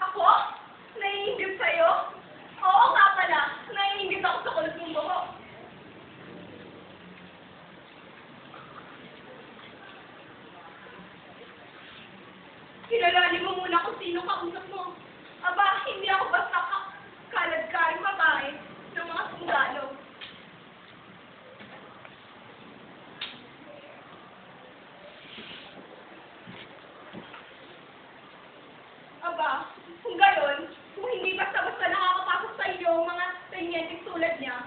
Ako? Naiingit sa'yo? Oo nga pala, naiingit ako sa kulit mong buhok. Kilalanin mo muna kung sino kausap mo. Aba, hindi ako basta kalad-karing babae ng mga sundalo. Aba, kung gayon, kung hindi basta-basta nakakapasok sa iyo ang mga tenyentes tulad niya,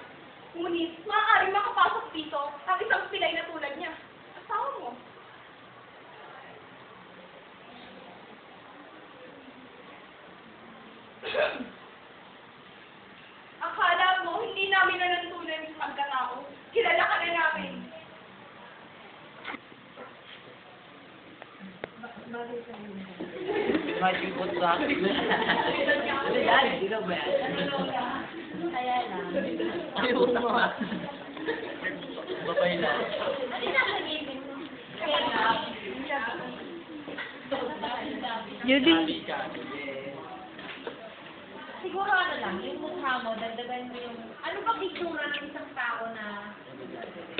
ngunit maaaring makapasok dito ang isang pilay na tulad niya. Asawa mo. Akala mo, hindi namin nanantunan sa pagkatao. Kilala ka na namin. Majibot sa akin. Ano yan? Hindi na ba yan? Kaya lang. Ayaw mo. Babay na. Ano na nag-ibig mo? Kaya lang. Judy. Siguro ano lang, yung mukha mo, dagdagan mo yung, ano ba itsura ng isang tao na,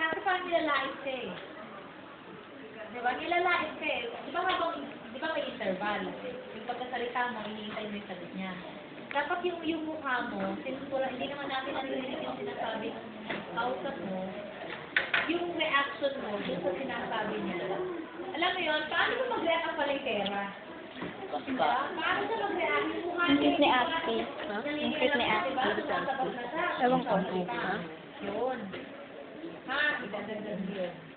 kasi parang nilalait ka eh. Diba? Nilalait ka eh. Di ba may interval? Yung pagkasalita mo, hinihintay mo yung sagot niya. Dapat yung mukha mo, since hindi naman natin naririnig yung sinasabi ng kausap mo, yung reaction mo, yung sa sinasabi niya. Alam mo yun, paano mo mag-react ang palengkera? Basta. Paano siya mag-react? Yung mukha Ang niya, cute ni Ate. Ang cute ni Ate. Ewan ko. Yun. Ha? Idadagdag yun.